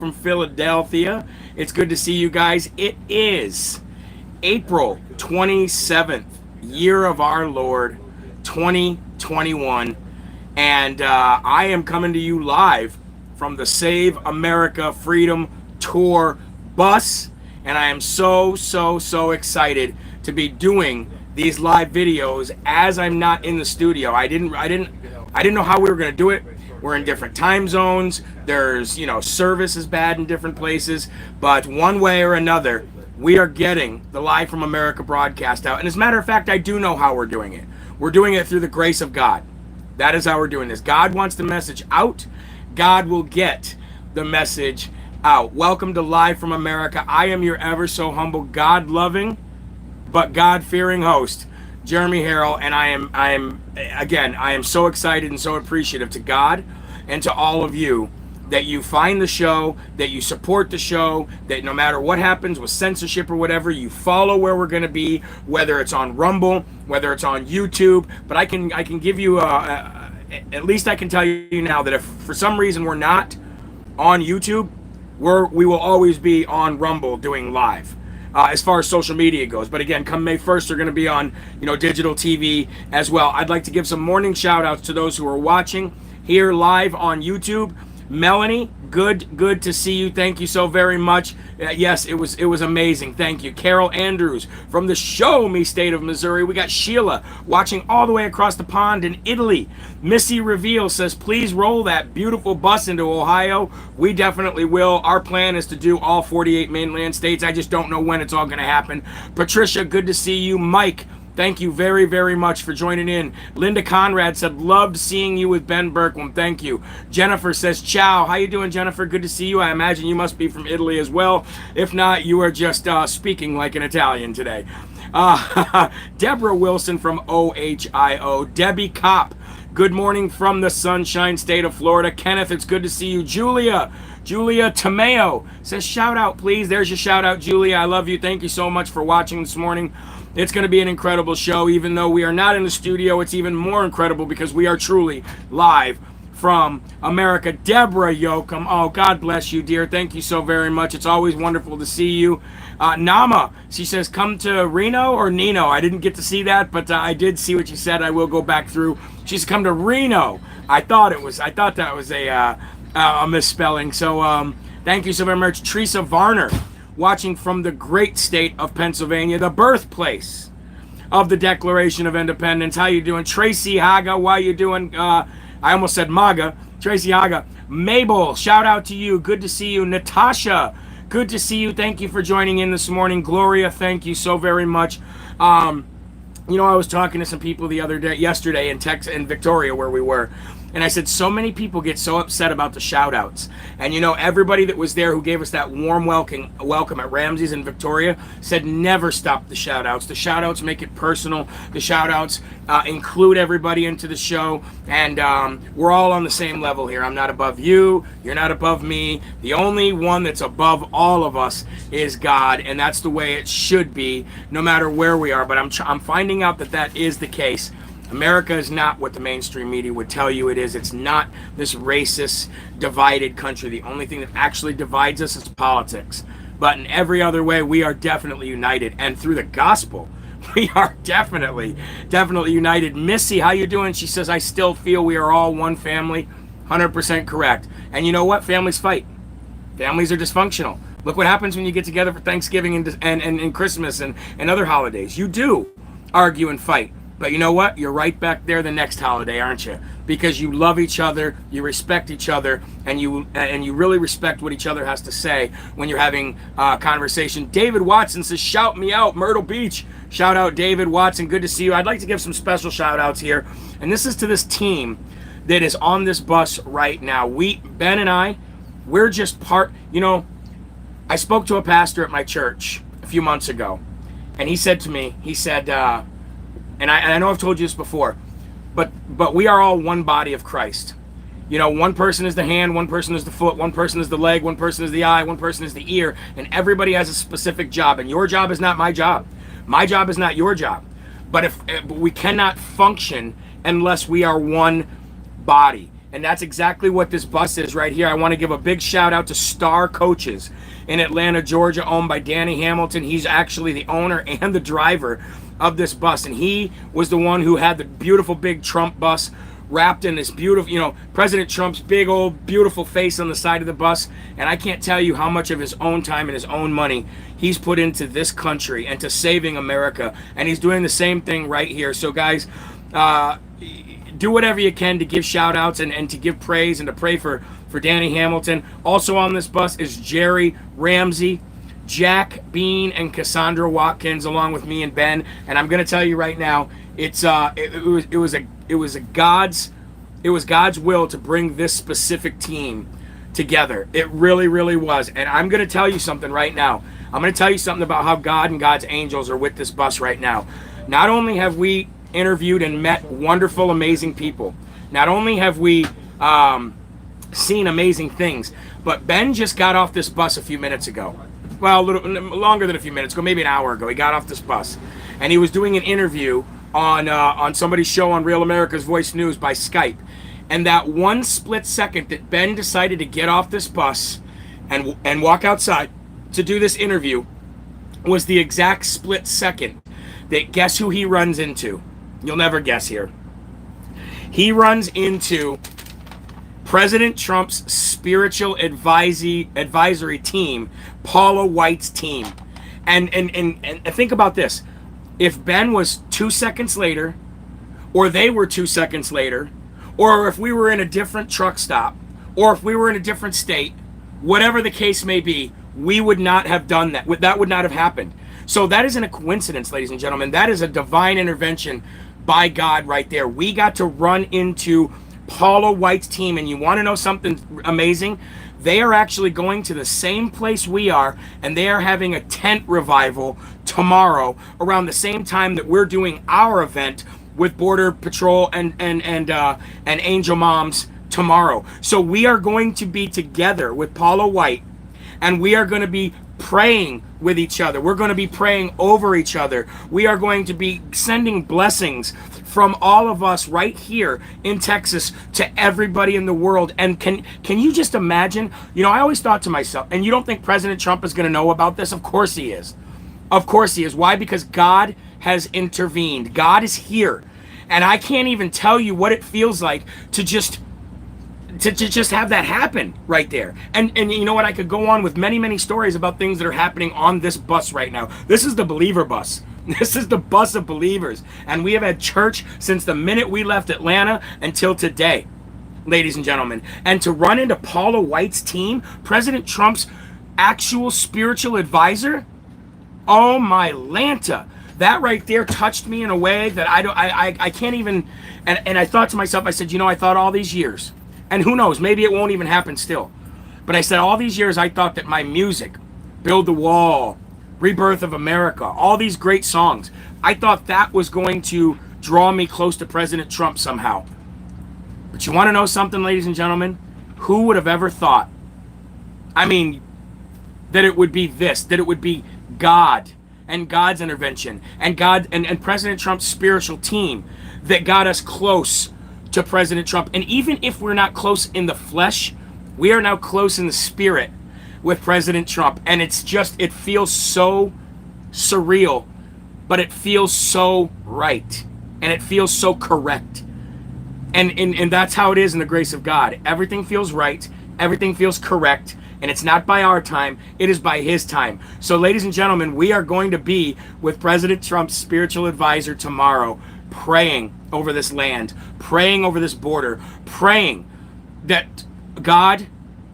from Philadelphia. It's good to see you guys. It is April 27th, year of our Lord, 2021. And I am coming to you live from the Save America Freedom Tour bus. And I am so excited to be doing these live videos as I'm not in the studio. I didn't know how we were going to do it. We're in different time zones. There's, service is bad in different places. But one way or another, we are getting the Live from America broadcast out. And as a matter of fact, I do know how we're doing it. We're doing it through the grace of God. That is how we're doing this. God wants the message out. God will get the message out. Welcome to Live from America. I am your ever so humble, God-loving, but God-fearing host, Jeremy Herrell, and I am so excited and so appreciative to God and to all of you that you find the show, that you support the show, that no matter what happens with censorship or whatever, you follow where we're going to be, whether it's on Rumble, whether it's on YouTube. But I can give you at least I can tell you now that if for some reason we're not on YouTube, we will always be on Rumble doing live. As far as social media goes. But again, come May 1st, they're going to be on, digital TV as well. I'd like to give some morning shout outs to those who are watching here live on YouTube. Melanie, good to see you. Thank you so very much. Yes, it was amazing. Thank you. Carol Andrews from the Show Me State of Missouri. We got Sheila watching all the way across the pond in Italy. Missy Reveal says, please roll that beautiful bus into Ohio. We definitely will. Our plan is to do all 48 mainland states. I just don't know when it's all going to happen. Patricia, good to see you. Mike, thank you very much for joining in. Linda Conrad said, loved seeing you with Ben Berkwam. Thank you. Jennifer says, ciao. How you doing, Jennifer? Good to see you. I imagine you must be from Italy as well. If not, you are just speaking like an Italian today. Deborah Wilson from OHIO. Debbie Kopp, good morning from the Sunshine State of Florida. Kenneth, it's good to see you. Julia Tomeo says, shout out, please. There's your shout out, Julia. I love you. Thank you so much for watching this morning. It's going to be an incredible show. Even though we are not in the studio, it's even more incredible because we are truly live from America. Deborah Yoakum, oh, God bless you, dear. Thank you so very much. It's always wonderful to see you. Nama, she says, come to Reno or Nino. I didn't get to see that, but I did see what you said. I will go back through. She's come to Reno. I thought that was a misspelling. So thank you so very much. Teresa Varner, watching from the great state of Pennsylvania, the birthplace of the Declaration of Independence. How you doing? Tracy Haga, why you doing? I almost said MAGA. Tracy Haga. Mabel, shout out to you. Good to see you. Natasha, good to see you. Thank you for joining in this morning. Gloria, thank you so very much. I was talking to some people yesterday in Texas, in Victoria, where we were. And I said, so many people get so upset about the shout-outs. And everybody that was there who gave us that warm welcome at Ramsey's in Victoria said never stop the shout-outs. The shout-outs make it personal. The shout-outs include everybody into the show. And we're all on the same level here. I'm not above you. You're not above me. The only one that's above all of us is God. And that's the way it should be, no matter where we are. But I'm finding out that is the case. America is not what the mainstream media would tell you it is. It's not this racist, divided country. The only thing that actually divides us is politics. But in every other way, we are definitely united. And through the gospel, we are definitely united. Missy, how you doing? She says, I still feel we are all one family. 100% correct. And you know what? Families fight. Families are dysfunctional. Look what happens when you get together for Thanksgiving and Christmas and other holidays. You do argue and fight. But you know what? You're right back there the next holiday, aren't you? Because you love each other, you respect each other, and you really respect what each other has to say when you're having a conversation. David Watson says, shout me out, Myrtle Beach. Shout out, David Watson. Good to see you. I'd like to give some special shout outs here. And this is to this team that is on this bus right now. Ben and I, we're just part, I spoke to a pastor at my church a few months ago, and he said to me, and I know I've told you this before, but we are all one body of Christ. One person is the hand, one person is the foot, one person is the leg, one person is the eye, one person is the ear, and everybody has a specific job. And your job is not my job. My job is not your job. But we cannot function unless we are one body. And that's exactly what this bus is right here. I want to give a big shout out to Star Coaches in Atlanta, Georgia, owned by Danny Hamilton. He's actually the owner and the driver of this bus. And he was the one who had the beautiful big Trump bus wrapped in this beautiful, President Trump's big old beautiful face on the side of the bus. And I can't tell you how much of his own time and his own money he's put into this country and to saving America. And he's doing the same thing right here. So guys, do whatever you can to give shout outs and to give praise and to pray for Danny Hamilton. Also on this bus is Jerry Ramsey, Jack Bean, and Cassandra Watkins, along with me and Ben. And I'm going to tell you right now, it was God's will to bring this specific team together. It really, really was. And I'm going to tell you something right now. I'm going to tell you something about how God and God's angels are with this bus right now. Not only have we interviewed and met wonderful, amazing people, not only have we seen amazing things, but Ben just got off this bus a few minutes ago. Well, a little longer than a few minutes ago, maybe an hour ago. He got off this bus, and he was doing an interview on somebody's show on Real America's Voice News by Skype. And that one split second that Ben decided to get off this bus and walk outside to do this interview was the exact split second that, guess who he runs into? You'll never guess here. He runs into President Trump's spiritual advisory team, Paula White's team. And think about this. If Ben was 2 seconds later, or they were 2 seconds later, or if we were in a different truck stop, or if we were in a different state, whatever the case may be, we would not have done that. That would not have happened. So that isn't a coincidence, ladies and gentlemen. That is a divine intervention by God right there. We got to run into Paula White's team, and you want to know something amazing? They are actually going to the same place we are, and they are having a tent revival tomorrow around the same time that we're doing our event with Border Patrol and Angel Moms tomorrow. So we are going to be together with Paula White, and we are going to be praying with each other. We're going to be praying over each other. We are going to be sending blessings from all of us right here in Texas to everybody in the world. And can you just imagine? I always thought to myself, and you don't think President Trump is going to know about this? Of course he is. Of course he is. Why? Because God has intervened. God is here. And I can't even tell you what it feels like to just have that happen right there. And you know what? I could go on with many, many stories about things that are happening on this bus right now. This is the believer bus. This is the bus of believers. And we have had church since the minute we left Atlanta until today, ladies and gentlemen. And to run into Paula White's team, President Trump's actual spiritual advisor, oh my Lanta. That right there touched me in a way that I can't even, and I thought to myself, I said, I thought all these years, and who knows, maybe it won't even happen still. But I said all these years I thought that my music, Build the Wall, Rebirth of America, all these great songs, I thought that was going to draw me close to President Trump somehow. But you want to know something, ladies and gentlemen? Who would have ever thought? That it would be this, that it would be God and God's intervention and God and President Trump's spiritual team that got us close to President Trump. And even if we're not close in the flesh, we are now close in the spirit with President Trump. And it feels so surreal, but it feels so right. And it feels so correct. And that's how it is in the grace of God. Everything feels right. Everything feels correct. And it's not by our time, it is by his time. So ladies and gentlemen, we are going to be with President Trump's spiritual advisor tomorrow, praying over this land, praying over this border, praying that God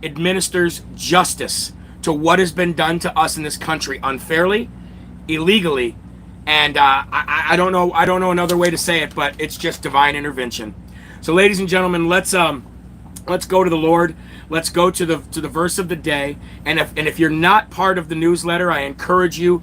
administers justice to what has been done to us in this country unfairly, illegally, and I don't know another way to say it, but it's just divine intervention. So ladies and gentlemen, let's go to the Lord. Let's go to the verse of the day. And if you're not part of the newsletter, I encourage you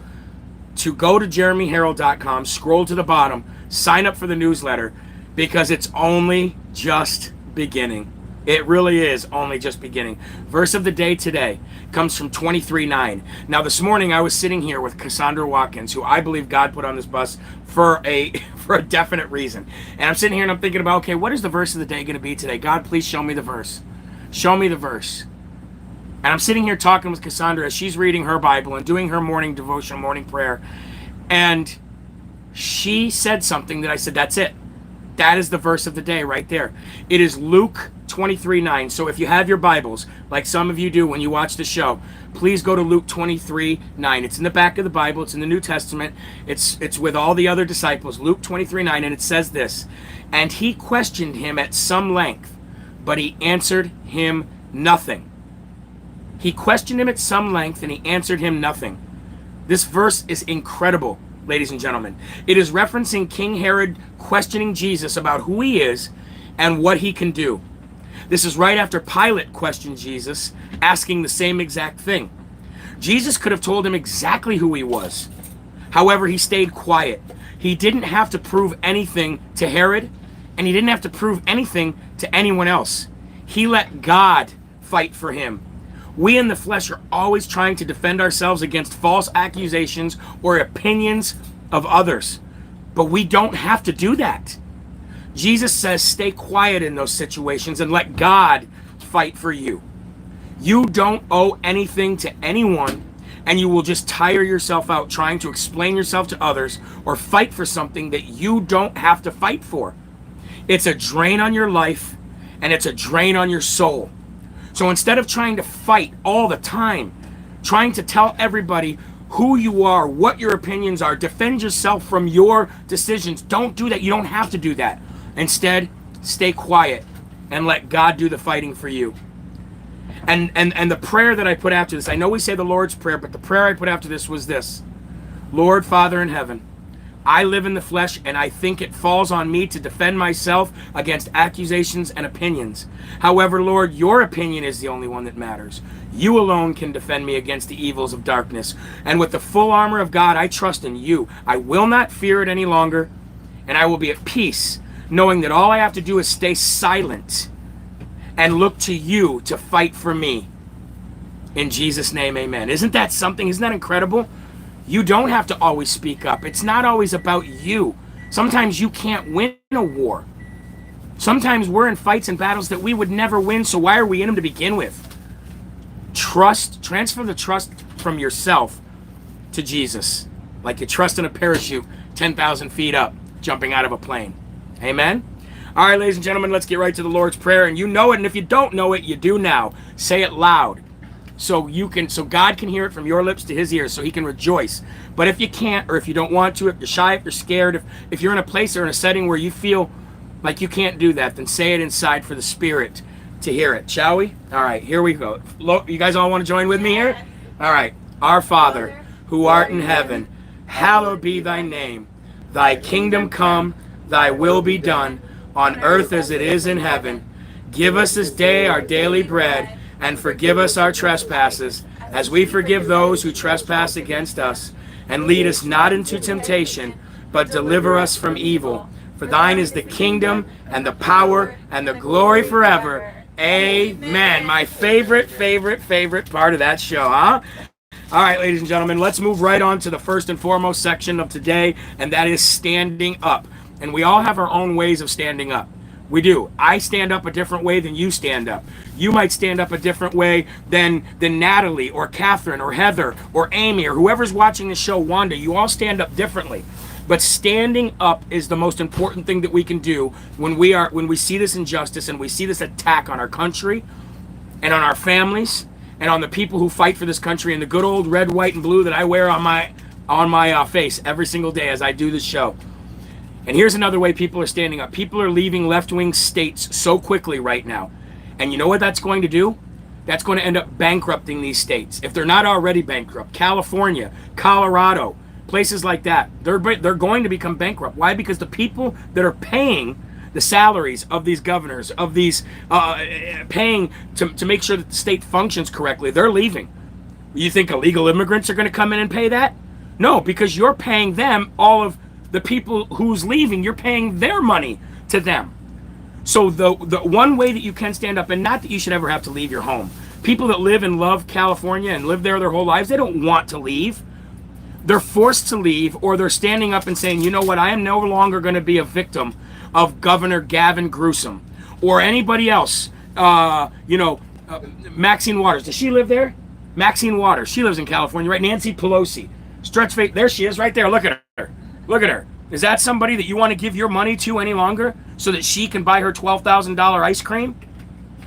to go to jeremyherrell.com, scroll to the bottom, sign up for the newsletter, because it's only just beginning. It really is only just beginning. Verse of the day today comes from 23:9. Now this morning I was sitting here with Cassandra Watkins, who I believe God put on this bus for a for a definite reason. And I'm sitting here and I'm thinking about, okay, what is the verse of the day going to be today? God, please show me the verse. Show me the verse. And I'm sitting here talking with Cassandra as she's reading her Bible and doing her morning devotion, morning prayer. And she said something that I said, that's it. That is the verse of the day right there. It is Luke 23:9. So if you have your Bibles, like some of you do when you watch the show, please go to Luke 23:9. It's in the back of the Bible. It's in the New Testament. It's with all the other disciples. Luke 23:9, and it says this: "And he questioned him at some length, but he answered him nothing." He questioned him at some length, and he answered him nothing. This verse is incredible, ladies and gentlemen. It is referencing King Herod questioning Jesus about who he is and what he can do. This is right after Pilate questioned Jesus, asking the same exact thing. Jesus could have told him exactly who he was. However, he stayed quiet. He didn't have to prove anything to Herod, and he didn't have to prove anything to anyone else. He let God fight for him. We in the flesh are always trying to defend ourselves against false accusations or opinions of others. But we don't have to do that. Jesus says stay quiet in those situations and let God fight for you. You don't owe anything to anyone, and you will just tire yourself out trying to explain yourself to others or fight for something that you don't have to fight for. It's a drain on your life, and it's a drain on your soul. So instead of trying to fight all the time, trying to tell everybody who you are, what your opinions are, defend yourself from your decisions, don't do that. You don't have to do that. Instead, stay quiet and let God do the fighting for you. And the prayer that I put after this, I know we say the Lord's Prayer, but the prayer I put after this was this: Lord, Father in heaven, I live in the flesh, and I think it falls on me to defend myself against accusations and opinions. However, Lord, your opinion is the only one that matters. You alone can defend me against the evils of darkness. And with the full armor of God, I trust in you. I will not fear it any longer, and I will be at peace, knowing that all I have to do is stay silent and look to you to fight for me. In Jesus' name, amen. Isn't that something? Isn't that incredible? You don't have to always speak up. It's not always about you. Sometimes you can't win a war. Sometimes we're in fights and battles that we would never win, so why are we in them to begin with? Transfer the trust from yourself to Jesus, like you trust in a parachute 10,000 feet up, jumping out of a plane. Amen? All right, ladies and gentlemen, let's get right to the Lord's Prayer. And you know it, and if you don't know it, you do now. Say it loud. So God can hear it from your lips to his ears, so he can rejoice. But if you can't, or if you don't want to, if you're shy, if you're scared, if you're in a place or in a setting where you feel like you can't do that, then say it inside for the Spirit to hear it. Shall we? All right, here we go. You guys all want to join with me here? All right. Our Father, who art in heaven, hallowed be thy name. Thy kingdom come, thy will be done, on earth as it is in heaven. Give us this day our daily bread, and forgive us our trespasses, as we forgive those who trespass against us. And lead us not into temptation, but deliver us from evil. For thine is the kingdom, and the power, and the glory forever. Amen. My favorite part of that show, huh? All right, ladies and gentlemen, let's move right on to the first and foremost section of today, and that is standing up. And we all have our own ways of standing up. We do. I stand up a different way than you stand up. You might stand up a different way than Natalie or Catherine or Heather or Amy or whoever's watching the show, Wanda. You all stand up differently. But standing up is the most important thing that we can do when we see this injustice and we see this attack on our country and on our families and on the people who fight for this country and the good old red, white, and blue that I wear on my face every single day as I do this show. And here's another way people are standing up. People are leaving left-wing states so quickly right now. And you know what that's going to do? That's going to end up bankrupting these states. If they're not already bankrupt. California, Colorado, places like that. They're going to become bankrupt. Why? Because the people that are paying the salaries of these governors, of these paying to make sure that the state functions correctly, they're leaving. You think illegal immigrants are going to come in and pay that? No, because you're paying them all of the people who's leaving, you're paying their money to them. So the one way that you can stand up, and not that you should ever have to leave your home. People that live and love California and live there their whole lives, they don't want to leave. They're forced to leave, or they're standing up and saying, you know what, I am no longer going to be a victim of Governor Gavin Newsom or anybody else. Maxine Waters. Does she live there? Maxine Waters. She lives in California, right? Nancy Pelosi. Stretch face. There she is right there. Look at her. Look at her. Is that somebody that you want to give your money to any longer so that she can buy her $12,000 ice cream?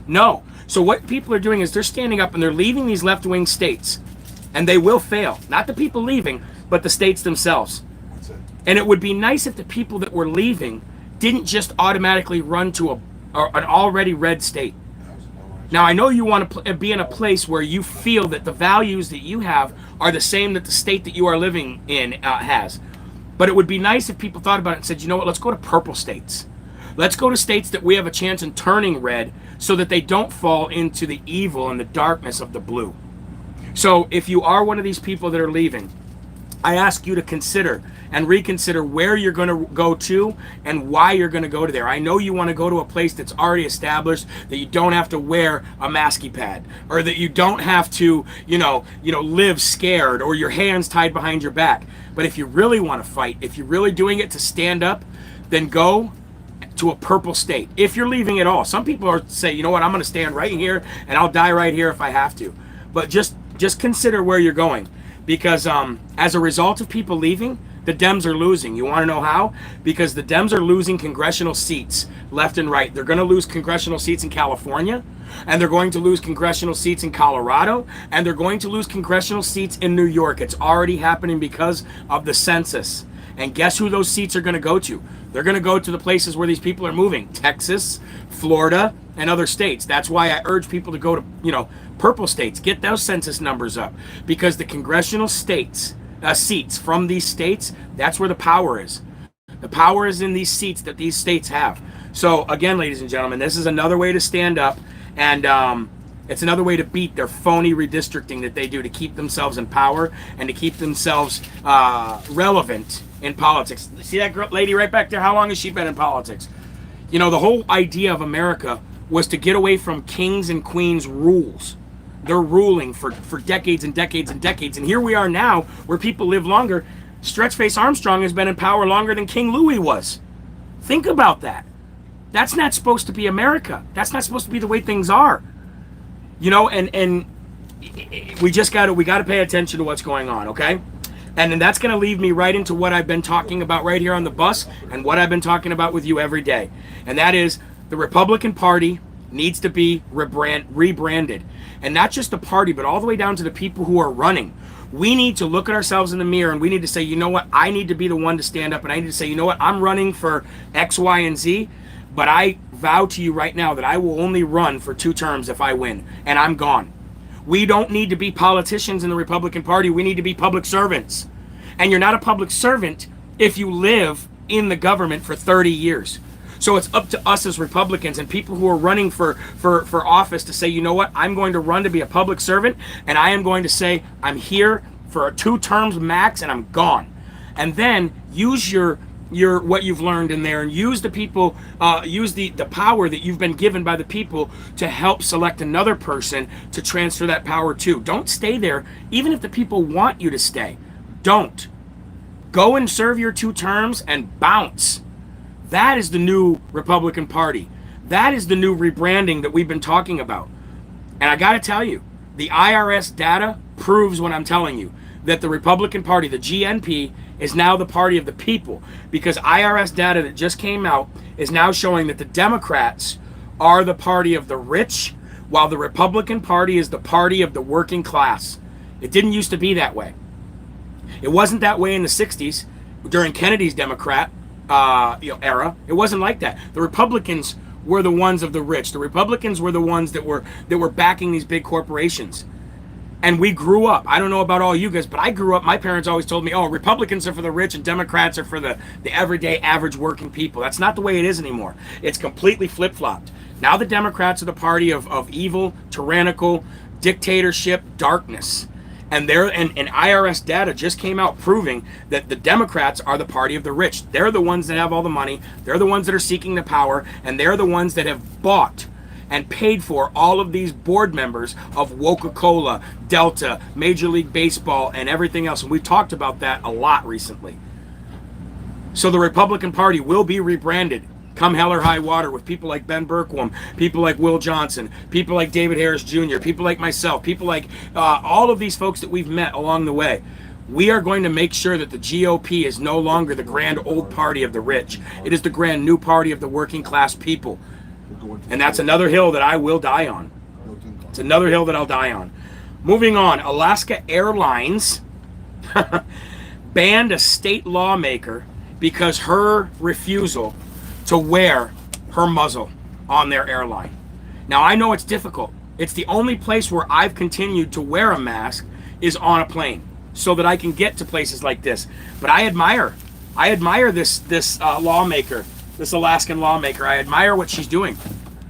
No. So what people are doing is they're standing up and they're leaving these left-wing states, and they will fail. Not the people leaving, but the states themselves. That's it. And it would be nice if the people that were leaving didn't just automatically run to an already red state. Now, I know you want to be in a place where you feel that the values that you have are the same that the state that you are living in has. But it would be nice if people thought about it and said, you know what, let's go to purple states. Let's go to states that we have a chance in turning red so that they don't fall into the evil and the darkness of the blue. So if you are one of these people that are leaving, I ask you to consider and reconsider where you're going to go to and why you're going to go to there. I know you want to go to a place that's already established, that you don't have to wear a masky pad, or that you don't have to, live scared or your hands tied behind your back. But if you really want to fight, if you're really doing it to stand up, then go to a purple state. If you're leaving at all. Some people are say, you know what, I'm going to stand right here and I'll die right here if I have to. But just consider where you're going. Because as a result of people leaving, the Dems are losing. You want to know how? Because the Dems are losing congressional seats left and right. They're going to lose congressional seats in California, and they're going to lose congressional seats in Colorado, and they're going to lose congressional seats in New York. It's already happening because of the census. And guess who those seats are going to go to? They're going to go to the places where these people are moving. Texas, Florida, and other states. That's why I urge people to go to, purple states. Get those census numbers up. Because the congressional seats from these states, that's where the power is. The power is in these seats that these states have. So again, ladies and gentlemen, this is another way to stand up, and it's another way to beat their phony redistricting that they do to keep themselves in power and to keep themselves relevant in politics. See that lady right back there? How long has she been in politics? The whole idea of America was to get away from kings and queens rules. They're ruling for decades and decades and decades. And here we are now where people live longer. Stretchface Armstrong has been in power longer than King Louis was. Think about that. That's not supposed to be America. That's not supposed to be the way things are. And we got to pay attention to what's going on, okay? And then that's going to lead me right into what I've been talking about right here on the bus and what I've been talking about with you every day. And that is the Republican Party needs to be rebranded. And not just the party, but all the way down to the people who are running. We need to look at ourselves in the mirror and we need to say, you know what, I need to be the one to stand up, and I need to say, you know what, I'm running for X, Y, and Z, but I vow to you right now that I will only run for 2 terms if I win, and I'm gone. We don't need to be politicians in the Republican Party. We need to be public servants. And you're not a public servant if you live in the government for 30 years. So it's up to us as Republicans and people who are running for office to say, you know what, I'm going to run to be a public servant, and I am going to say I'm here for 2 terms max and I'm gone. And then use your what you've learned in there and use the people, use the power that you've been given by the people to help select another person to transfer that power to. Don't stay there, even if the people want you to stay. Don't. Go and serve your 2 terms and bounce. That is the new Republican Party. That is the new rebranding that we've been talking about. And I got to tell you, the IRS data proves what I'm telling you, that the Republican Party, the GNP, is now the party of the people, because IRS data that just came out is now showing that the Democrats are the party of the rich, while the Republican Party is the party of the working class. It didn't used to be that way. It wasn't that way in the 60s during Kennedy's Democrat era. It wasn't like that. The Republicans were the ones of the rich. The Republicans were the ones that were backing these big corporations. And we grew up. I don't know about all you guys, but I grew up. My parents always told me, oh, Republicans are for the rich and Democrats are for the everyday average working people. That's not the way it is anymore. It's completely flip-flopped. Now the Democrats are the party of evil, tyrannical, dictatorship, darkness. And IRS data just came out proving that the Democrats are the party of the rich. They're the ones that have all the money. They're the ones that are seeking the power. And they're the ones that have bought and paid for all of these board members of Coca-Cola, Delta, Major League Baseball, and everything else. And we've talked about that a lot recently. So the Republican Party will be rebranded come hell or high water, with people like Ben Berkwam, people like Will Johnson, people like David Harris Jr., people like myself, people like all of these folks that we've met along the way. We are going to make sure that the GOP is no longer the grand old party of the rich. It is the grand new party of the working class people. And that's another hill that I will die on. It's another hill that I'll die on. Moving on, Alaska Airlines banned a state lawmaker because her refusal to wear her muzzle on their airline. Now, I know it's difficult. It's the only place where I've continued to wear a mask is on a plane so that I can get to places like this. But I admire this lawmaker, this Alaskan lawmaker. I admire what she's doing.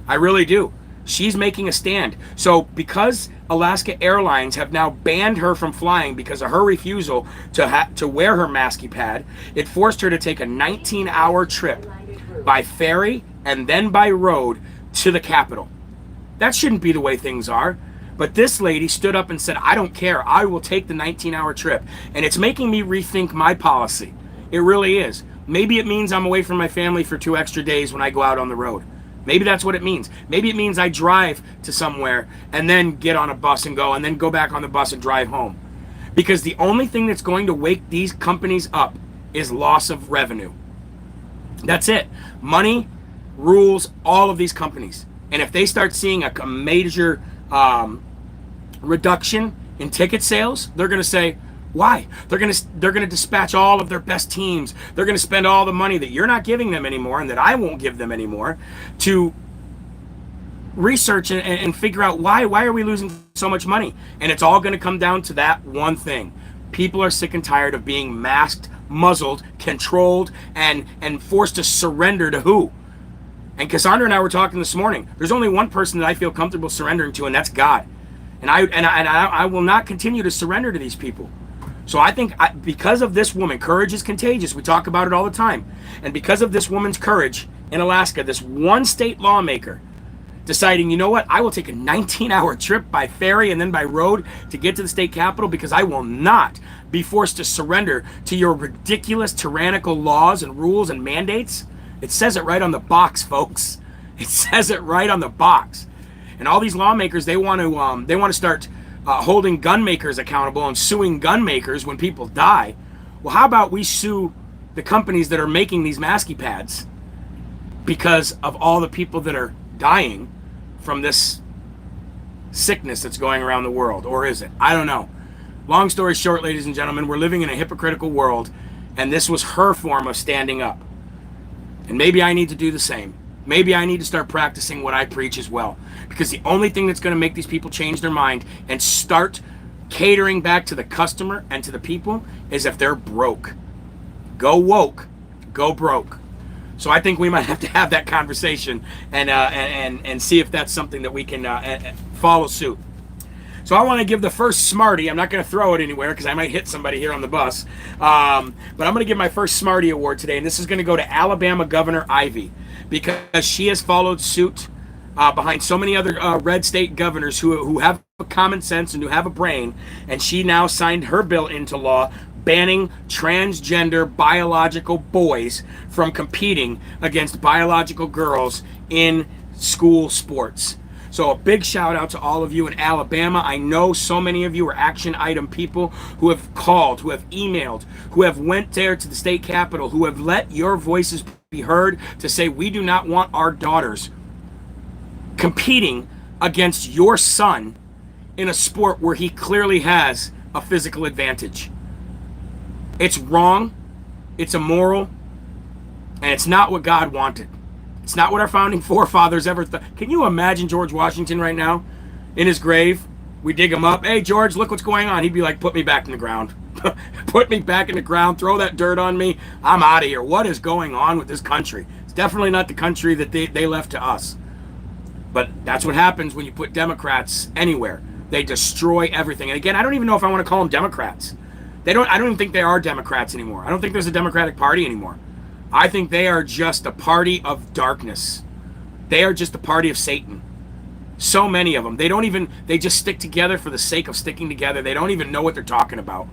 I really do. She's making a stand. So because Alaska Airlines have now banned her from flying because of her refusal to wear her masky pad, it forced her to take a 19-hour trip by ferry and then by road to the Capitol. That shouldn't be the way things are. But this lady stood up and said, I don't care. I will take the 19-hour trip. And it's making me rethink my policy. It really is. Maybe it means I'm away from my family for 2 extra days when I go out on the road. Maybe that's what it means. Maybe it means I drive to somewhere and then get on a bus and then go back on the bus and drive home. Because the only thing that's going to wake these companies up is loss of revenue. That's it. Money rules all of these companies. And if they start seeing a major reduction in ticket sales, they're going to say, why? They're going to dispatch all of their best teams. They're going to spend all the money that you're not giving them anymore and that I won't give them anymore to research and figure out why are we losing so much money? And it's all going to come down to that one thing. People are sick and tired of being masked, muzzled, controlled, and forced to surrender to who? And Cassandra and I were talking this morning. There's only one person that I feel comfortable surrendering to, and that's God. And I will not continue to surrender to these people. So I think because of this woman, courage is contagious. We talk about it all the time. And because of this woman's courage in Alaska, this one state lawmaker deciding, you know what, I will take a 19-hour trip by ferry and then by road to get to the state capitol because I will not be forced to surrender to your ridiculous tyrannical laws and rules and mandates. It says it right on the box, folks. It says it right on the box. And all these lawmakers, they want to start holding gun makers accountable and suing gun makers when people die. Well, how about we sue the companies that are making these masky pads because of all the people that are dying from this sickness that's going around the world? Or is it? I don't know. Long story short, ladies and gentlemen, we're living in a hypocritical world, and this was her form of standing up. And maybe I need to do the same. Maybe I need to start practicing what I preach as well. Because the only thing that's going to make these people change their mind and start catering back to the customer and to the people is if they're broke. Go woke, go broke. So I think we might have to have that conversation and see if that's something that we can follow suit. So I want to give the first Smarty. I'm not going to throw it anywhere because I might hit somebody here on the bus. But I'm going to give my first Smarty award today. And this is going to go to Alabama Governor Ivey, because she has followed suit behind so many other red state governors who have common sense and who have a brain. And she now signed her bill into law banning transgender biological boys from competing against biological girls in school sports. So a big shout out to all of you in Alabama. I know so many of you are action item people who have called, who have emailed, who have went there to the state capitol, who have let your voices be heard to say we do not want our daughters competing against your son in a sport where he clearly has a physical advantage. It's wrong, it's immoral, and it's not what God wanted. It's not what our founding forefathers ever thought. Can you imagine George Washington right now in his grave? We dig him up. Hey, George, look what's going on. He'd be like, put me back in the ground. Put me back in the ground. Throw that dirt on me. I'm out of here. What is going on with this country? It's definitely not the country that they left to us. But that's what happens when you put Democrats anywhere. They destroy everything. And again, I don't even know if I want to call them Democrats. I don't even think they are Democrats anymore. I don't think there's a Democratic Party anymore. I think they are just a party of darkness. They are just the party of Satan. So many of them. They just stick together for the sake of sticking together. They don't even know what they're talking about.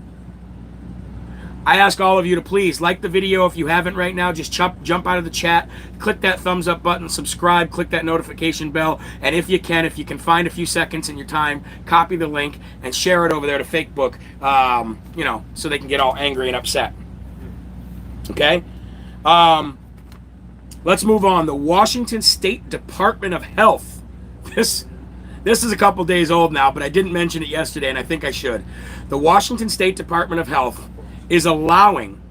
I ask all of you to please like the video if you haven't right now. Just jump out of the chat, click that thumbs up button, subscribe, click that notification bell, and if you can find a few seconds in your time, copy the link and share it over there to Facebook, so they can get all angry and upset. Okay? Let's move on. The Washington State Department of Health. This is a couple days old now, but I didn't mention it yesterday, and I think I should. The Washington State Department of Health is allowing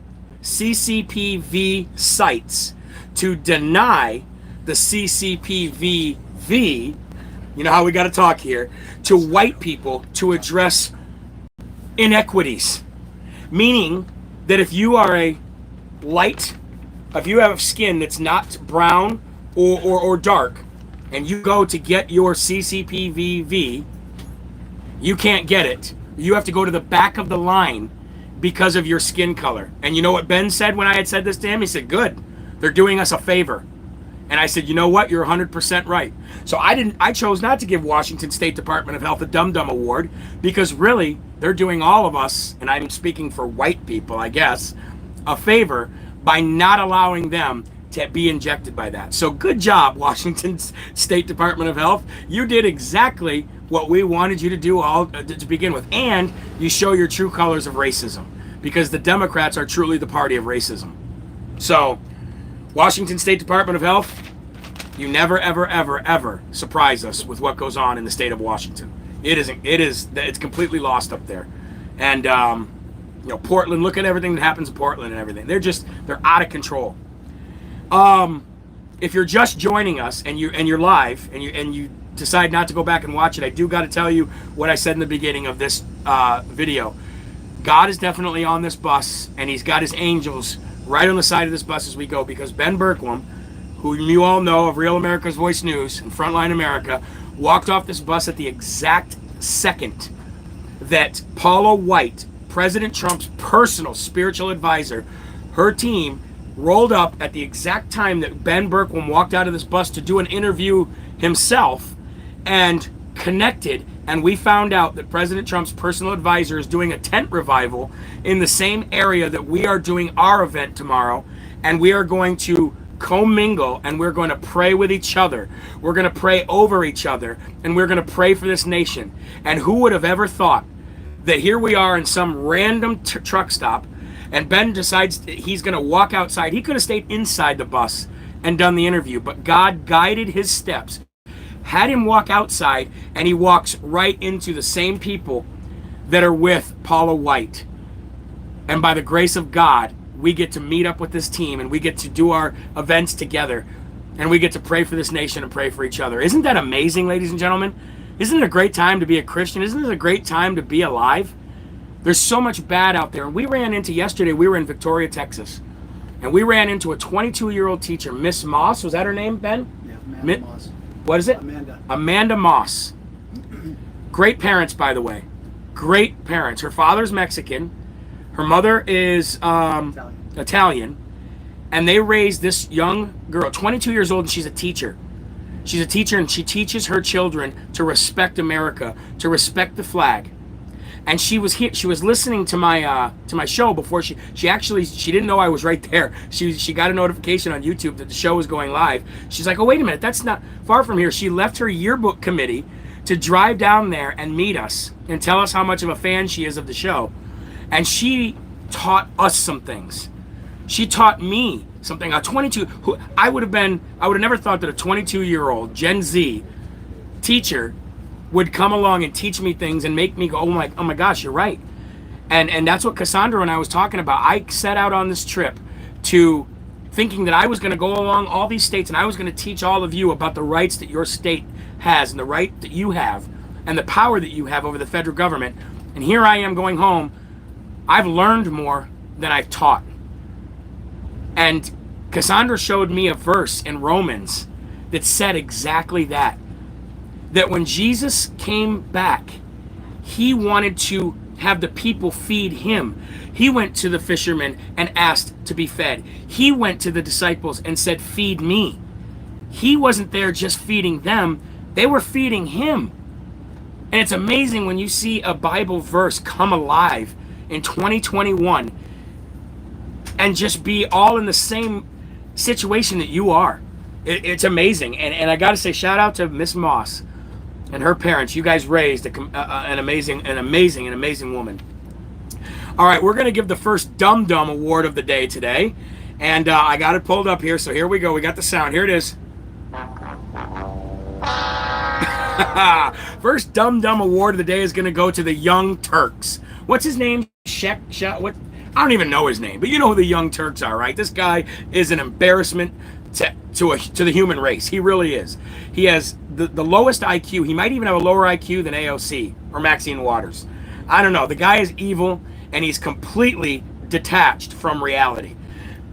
CCPV sites to deny the CCPV, you know how we got to talk here, to white people to address inequities. Meaning that if you are if you have skin that's not brown or dark, and you go to get your CCPV, you can't get it. You have to go to the back of the line because of your skin color. And you know what Ben said when I had said this to him? He said, good, they're doing us a favor. And I said, you know what? You're 100% right. So I chose not to give Washington State Department of Health a Dum Dum Award, because really they're doing all of us, and I'm speaking for white people, I guess, a favor by not allowing them to be injected by that. So good job, Washington State Department of Health. You did exactly what we wanted you to do to begin with, and you show your true colors of racism, because the Democrats are truly the party of racism. So Washington State Department of Health, you never, ever, ever, ever surprise us with what goes on in the state of Washington. It's completely lost up there. And Portland, look at everything that happens in Portland and everything. They're out of control. If you're just joining us and you're live and you decide not to go back and watch it, I do got to tell you what I said in the beginning of this video. God is definitely on this bus, and he's got his angels right on the side of this bus as we go, because Ben Bergquam, who you all know of Real America's Voice News and Frontline America, walked off this bus at the exact second that Paula White, President Trump's personal spiritual advisor, her team rolled up at the exact time that Ben Bergquam walked out of this bus to do an interview himself, and connected, and we found out that President Trump's personal advisor is doing a tent revival in the same area that we are doing our event tomorrow, and we are going to commingle, and we're going to pray with each other. We're going to pray over each other, and we're going to pray for this nation. And who would have ever thought that here we are in some random truck stop, and Ben decides he's going to walk outside. He could have stayed inside the bus and done the interview, but God guided his steps, had him walk outside, and he walks right into the same people that are with Paula White. And by the grace of God, we get to meet up with this team, and we get to do our events together, and we get to pray for this nation and pray for each other. Isn't that amazing, ladies and gentlemen? Isn't it a great time to be a Christian? Isn't it a great time to be alive? There's so much bad out there. And we ran into yesterday, we were in Victoria, Texas, and we ran into a 22-year-old teacher, Miss Moss. Was that her name, Ben? Yeah, Amanda Moss. What is it? Amanda Moss. Great parents, by the way. Great parents. Her father's Mexican. Her mother is Italian. And they raised this young girl, 22 years old, and she's a teacher. She's a teacher, and she teaches her children to respect America, to respect the flag. And she was here. She was listening to my show before she didn't know I was right there. She got a notification on YouTube that the show was going live. She's like, oh, wait a minute, that's not far from here. She left her yearbook committee to drive down there and meet us and tell us how much of a fan she is of the show. And she taught us some things. She taught me something. I would have never thought that a 22-year-old Gen Z teacher would come along and teach me things and make me go, oh my gosh, you're right. And that's what Cassandra and I was talking about. I set out on this trip to thinking that I was going to go along all these states, and I was going to teach all of you about the rights that your state has, and the right that you have, and the power that you have over the federal government. And here I am going home. I've learned more than I've taught. And Cassandra showed me a verse in Romans that said exactly that. That when Jesus came back He wanted to have the people feed him. He went to the fishermen and asked to be fed. He went to the disciples and said, feed me. He wasn't there just feeding them. They were feeding him. And it's amazing when you see a Bible verse come alive in 2021 and just be all in the same situation that you are. It's amazing. And I got to say, shout out to Miss Moss and her parents. You guys raised an amazing woman. All right, we're going to give the first Dum Dum Award of the day today. And I got it pulled up here, so here we go. We got the sound. Here it is. First Dum Dum Award of the day is going to go to the Young Turks. What's his name? What? I don't even know his name, but you know who the Young Turks are, right? This guy is an embarrassment to the human race. He really is. He has the lowest IQ. He might even have a lower IQ than AOC or Maxine Waters. I don't know. The guy is evil, and he's completely detached from reality.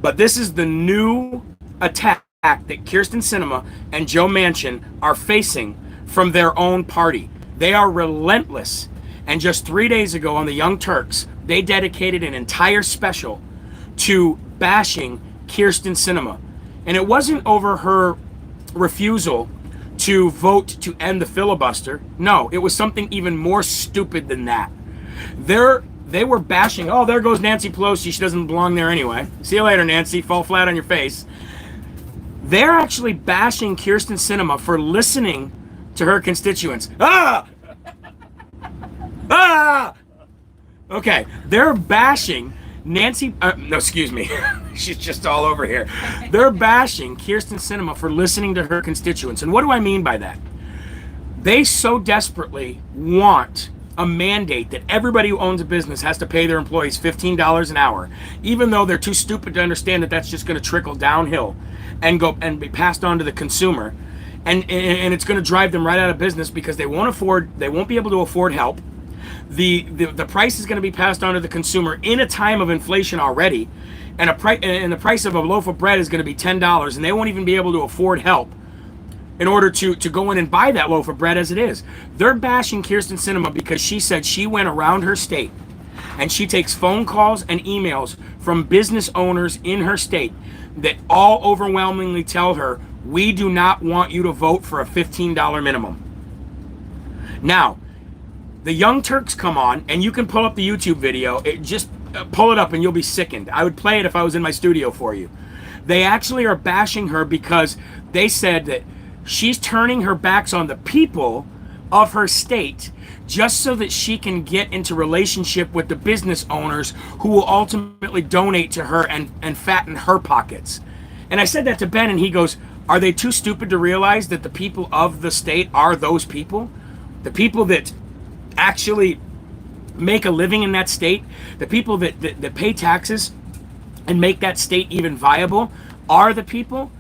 But this is the new attack that Kyrsten Sinema and Joe Manchin are facing from their own party. They are relentless. And just 3 days ago on the Young Turks, they dedicated an entire special to bashing Kyrsten Sinema. And it wasn't over her refusal to vote to end the filibuster. No, it was something even more stupid than that. They were bashing, oh, there goes Nancy Pelosi. She doesn't belong there anyway. See you later, Nancy. Fall flat on your face. They're actually bashing Kyrsten Sinema for listening to her constituents. Ah! Ah! Okay, they're bashing Nancy, no, excuse me. She's just all over here. They're bashing Kyrsten Sinema for listening to her constituents. And what do I mean by that? They so desperately want a mandate that everybody who owns a business has to pay their employees $15 an hour, even though they're too stupid to understand that that's just going to trickle downhill and go and be passed on to the consumer. And it's going to drive them right out of business because they won't be able to afford help. The price is going to be passed on to the consumer in a time of inflation already, and the price of a loaf of bread is going to be $10, and they won't even be able to afford help in order to go in and buy that loaf of bread as it is. They're bashing Kyrsten Sinema because she said she went around her state and she takes phone calls and emails from business owners in her state that all overwhelmingly tell her, we do not want you to vote for a $15 minimum. Now, the Young Turks come on, and you can pull up the YouTube video. Just pull it up and you'll be sickened. I would play it if I was in my studio for you. They actually are bashing her because they said that she's turning her backs on the people of her state just so that she can get into relationship with the business owners who will ultimately donate to her and fatten her pockets. And I said that to Ben, and he goes, are they too stupid to realize that the people of the state are those people? The people that actually make a living in that state, the people that pay taxes and make that state even viable are the people.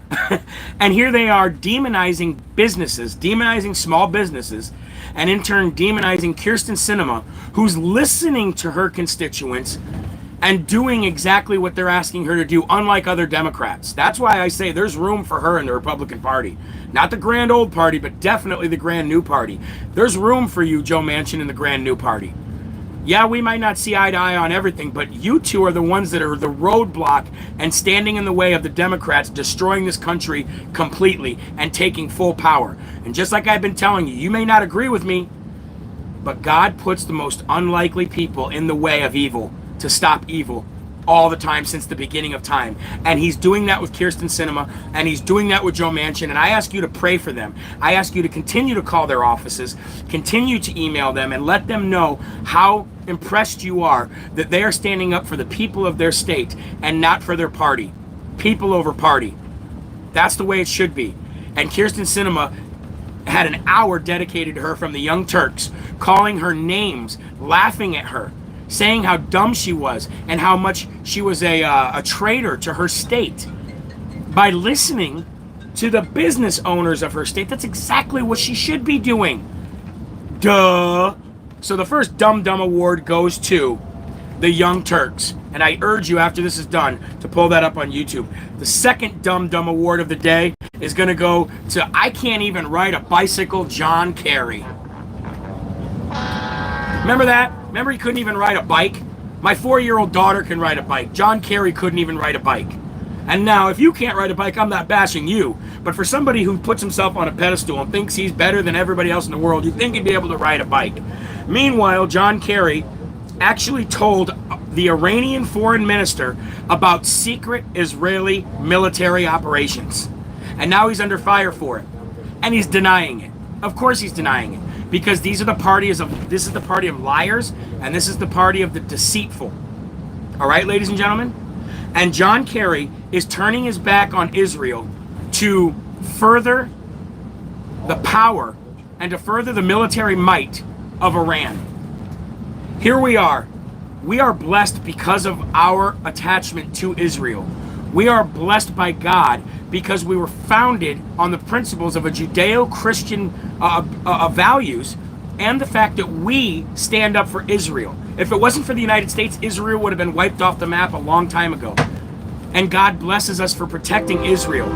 And here they are demonizing businesses, demonizing small businesses, and in turn demonizing Kyrsten Sinema, who's listening to her constituents and doing exactly what they're asking her to do, unlike other Democrats. That's why I say there's room for her in the Republican Party. Not the grand old party, but definitely the grand new party. There's room for you, Joe Manchin, in the grand new party. Yeah, we might not see eye to eye on everything, but you two are the ones that are the roadblock and standing in the way of the Democrats destroying this country completely and taking full power. And just like I've been telling you, you may not agree with me, but God puts the most unlikely people in the way of evil to stop evil all the time since the beginning of time. And he's doing that with Kyrsten Sinema, and he's doing that with Joe Manchin. And I ask you to pray for them. I ask you to continue to call their offices, continue to email them, and let them know how impressed you are that they are standing up for the people of their state and not for their party. People over party. That's the way it should be. And Kyrsten Sinema had an hour dedicated to her from the Young Turks, calling her names, laughing at her, saying how dumb she was and how much she was a traitor to her state by listening to the business owners of her state. That's exactly what she should be doing. Duh. So the first Dum Dum Award goes to the Young Turks. And I urge you, after this is done, to pull that up on YouTube. The second Dum Dum Award of the day is going to go to I Can't Even Ride a Bicycle, John Kerry. Remember that? Remember he couldn't even ride a bike? My 4-year-old daughter can ride a bike. John Kerry couldn't even ride a bike. And now, if you can't ride a bike, I'm not bashing you. But for somebody who puts himself on a pedestal and thinks he's better than everybody else in the world, you'd think he'd be able to ride a bike. Meanwhile, John Kerry actually told the Iranian foreign minister about secret Israeli military operations. And now he's under fire for it. And he's denying it. Of course he's denying it. Because this is the party of liars, and this is the party of the deceitful. All right, ladies and gentlemen? And John Kerry is turning his back on Israel to further the power and to further the military might of Iran. Here we are. We are blessed because of our attachment to Israel. We are blessed by God because we were founded on the principles of a Judeo-Christian values and the fact that we stand up for Israel. If it wasn't for the United States, Israel would have been wiped off the map a long time ago. And God blesses us for protecting Israel.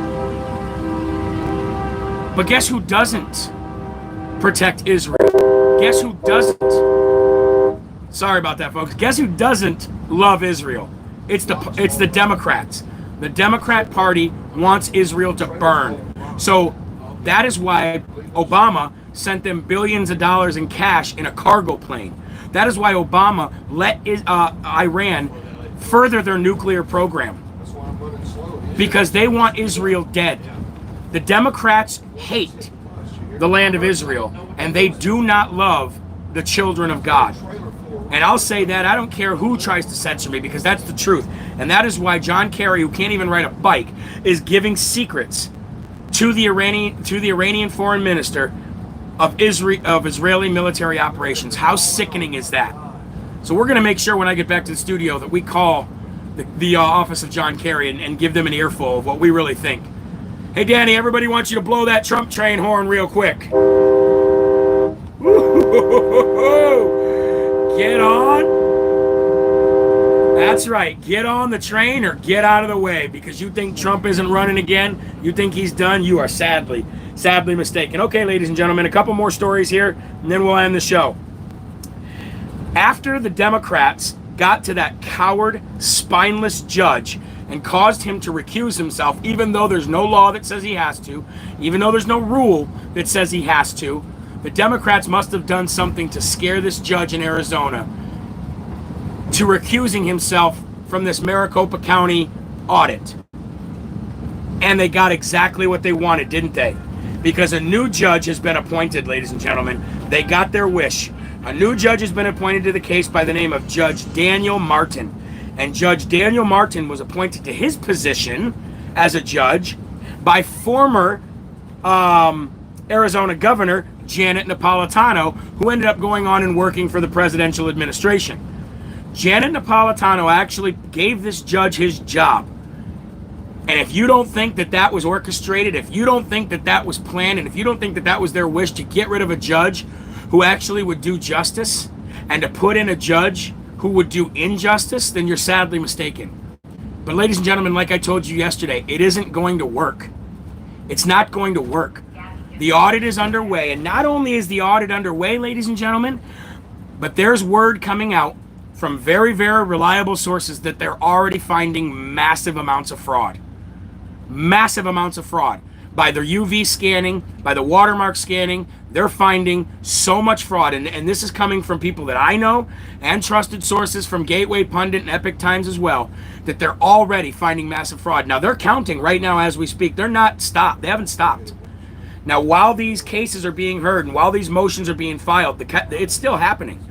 But guess who doesn't protect Israel? Guess who doesn't? Sorry about that, folks. Guess who doesn't love Israel? It's the Democrats. The Democrat Party wants Israel to burn. So that is why Obama sent them billions of dollars in cash in a cargo plane. That is why Obama let Iran further their nuclear program. Because they want Israel dead. The Democrats hate the land of Israel, and they do not love the children of God. And I'll say that, I don't care who tries to censor me, because that's the truth. And that is why John Kerry, who can't even ride a bike, is giving secrets to the Iranian foreign minister of Israeli military operations. How sickening is that? So we're going to make sure when I get back to the studio that we call the office of John Kerry and give them an earful of what we really think. Hey, Danny, everybody wants you to blow that Trump train horn real quick. Get on. That's right. Get on the train or get out of the way, because you think Trump isn't running again. You think he's done. You are sadly mistaken. Okay, ladies and gentlemen, a couple more stories here, and then we'll end the show. After the Democrats got to that coward, spineless judge and caused him to recuse himself, even though there's no law that says he has to, even though there's no rule that says he has to, the Democrats must have done something to scare this judge in Arizona to recusing himself from this Maricopa County audit. And they got exactly what they wanted, didn't they? Because a new judge has been appointed, ladies and gentlemen. They got their wish. A new judge has been appointed to the case by the name of Judge Daniel Martin. And Judge Daniel Martin was appointed to his position as a judge by former Arizona Governor Janet Napolitano, who ended up going on and working for the presidential administration. Janet Napolitano actually gave this judge his job. And if you don't think that that was orchestrated, if you don't think that that was planned, and if you don't think that that was their wish to get rid of a judge who actually would do justice and to put in a judge who would do injustice, then you're sadly mistaken. But ladies and gentlemen, like I told you yesterday, it isn't going to work. It's not going to work. The audit is underway, and not only is the audit underway, ladies and gentlemen, but there's word coming out from very, very reliable sources that they're already finding massive amounts of fraud. Massive amounts of fraud. By their UV scanning, by the watermark scanning, they're finding so much fraud. And this is coming from people that I know and trusted sources from Gateway Pundit and Epic Times as well, that they're already finding massive fraud. Now, they're counting right now as we speak. They're not stopped. They haven't stopped. Now, while these cases are being heard and while these motions are being filed, it's still happening.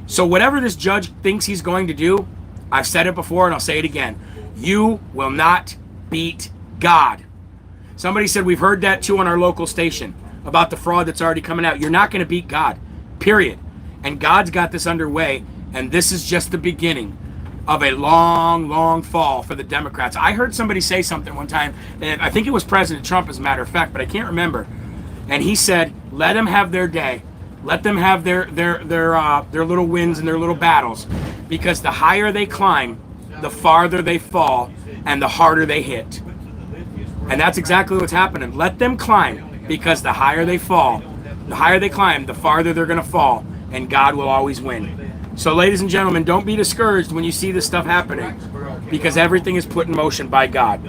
So whatever this judge thinks he's going to do, I've said it before and I'll say it again. You will not beat God. Somebody said we've heard that too on our local station about the fraud that's already coming out. You're not going to beat God, period. And God's got this underway, and this is just the beginning of a long, long fall for the Democrats. I heard somebody say something one time, and I think it was President Trump as a matter of fact, but I can't remember. And he said, let them have their day. Let them have their little wins and their little battles, because the higher they climb, the farther they fall, and the harder they hit. And that's exactly what's happening. Let them climb, because the higher they fall, the higher they climb, the farther they're going to fall, and God will always win. So, ladies and gentlemen, don't be discouraged when you see this stuff happening, because everything is put in motion by God.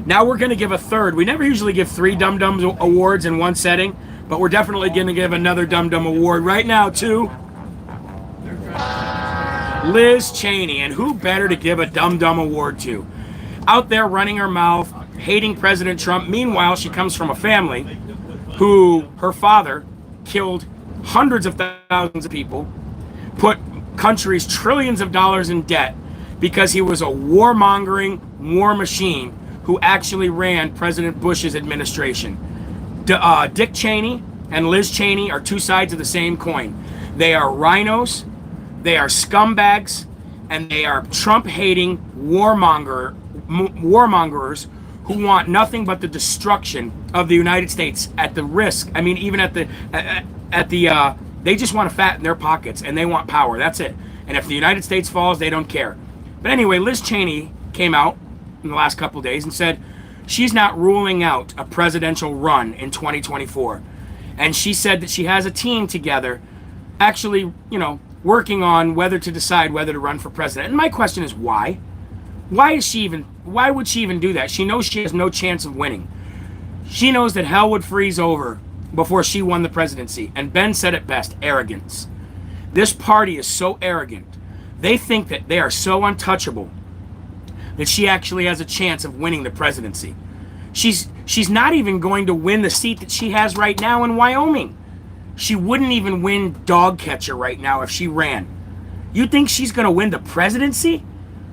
Now we're going to give a third. We never usually give 3 Dum Dums awards in one setting, but we're definitely going to give another Dum Dum award right now to Liz Cheney. And who better to give a Dum Dum award to? Out there running her mouth, hating President Trump. Meanwhile, she comes from a family who, her father killed hundreds of thousands of people, put countries trillions of dollars in debt because he was a warmongering war machine who actually ran President Bush's administration. Dick Cheney and Liz Cheney are 2 sides of the same coin. They are rhinos, they are scumbags, and they are Trump-hating warmongers who want nothing but the destruction of the United States at the risk. I mean, even they just want to fatten their pockets and they want power. That's it. And if the United States falls, they don't care. But anyway, Liz Cheney came out in the last couple of days and said she's not ruling out a presidential run in 2024. And she said that she has a team together actually, working on whether to decide whether to run for president. And my question is why? Why would she even do that? She knows she has no chance of winning. She knows that hell would freeze over before she won the presidency. And Ben said it best, arrogance. This party is so arrogant. They think that they are so untouchable that she actually has a chance of winning the presidency. She's not even going to win the seat that she has right now in Wyoming. She wouldn't even win dog catcher right now if she ran. You think she's going to win the presidency?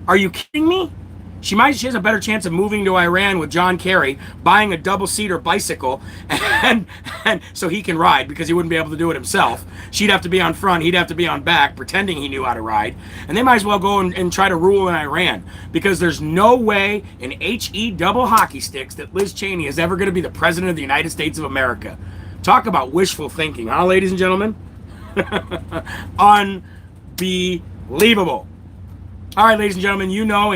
Are you kidding me? She has a better chance of moving to Iran with John Kerry, buying a double-seater bicycle, and so he can ride, because he wouldn't be able to do it himself. She'd have to be on front, he'd have to be on back, pretending he knew how to ride. And they might as well go and try to rule in Iran, because there's no way in HE double hockey sticks that Liz Cheney is ever going to be the president of the United States of America. Talk about wishful thinking, huh, ladies and gentlemen? Unbelievable. All right, ladies and gentlemen,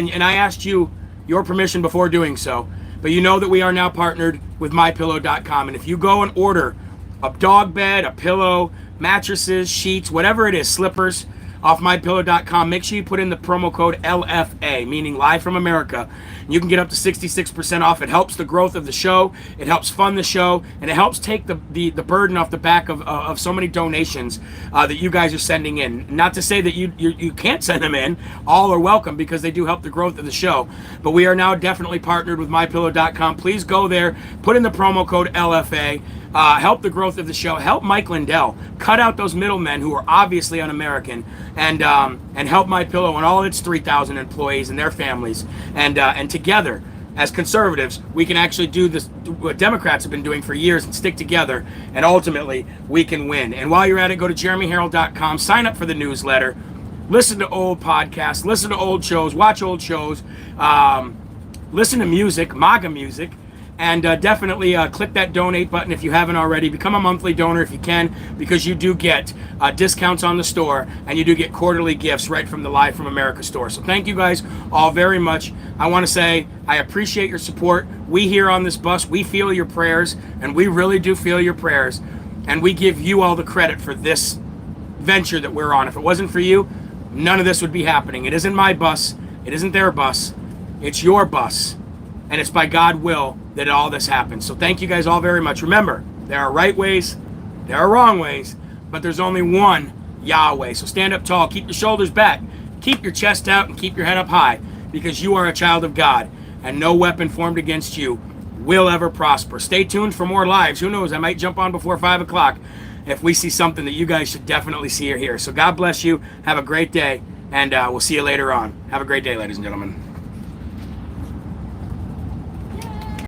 and I asked you your permission before doing so, but you know that we are now partnered with MyPillow.com. And if you go and order a dog bed, a pillow, mattresses, sheets, whatever it is, slippers, off MyPillow.com, make sure you put in the promo code LFA, meaning Live from America. You can get up to 66% off. It helps the growth of the show, it helps fund the show, and it helps take the burden off the back of so many donations that you guys are sending in. Not to say that you can't send them in. All are welcome, because they do help the growth of the show. But we are now definitely partnered with MyPillow.com. Please go there, put in the promo code LFA. Help the growth of the show. Help Mike Lindell cut out those middlemen who are obviously un-American, and help MyPillow and all its 3,000 employees and their families. And together, as conservatives, we can actually do this, what Democrats have been doing for years, and stick together, and ultimately we can win. And while you're at it, go to JeremyHerrell.com, sign up for the newsletter, listen to old podcasts, listen to old shows, watch old shows, listen to music, MAGA music. And definitely click that donate button if you haven't already. Become a monthly donor if you can, because you do get discounts on the store, and you do get quarterly gifts right from the Live from America store. So thank you guys all very much. I want to say I appreciate your support. We here on this bus, we feel your prayers, and we really do feel your prayers. And we give you all the credit for this venture that we're on. If it wasn't for you, none of this would be happening. It isn't my bus. It isn't their bus. It's your bus. And it's by God's will that all this happens. So thank you guys all very much. Remember, there are right ways, there are wrong ways, but there's only one Yahweh. So stand up tall, keep your shoulders back, keep your chest out, and keep your head up high, because you are a child of God, and no weapon formed against you will ever prosper. Stay tuned for more lives. Who knows, I might jump on before 5 o'clock if we see something that you guys should definitely see or hear. So God bless you. Have a great day, and we'll see you later on. Have a great day, ladies and gentlemen.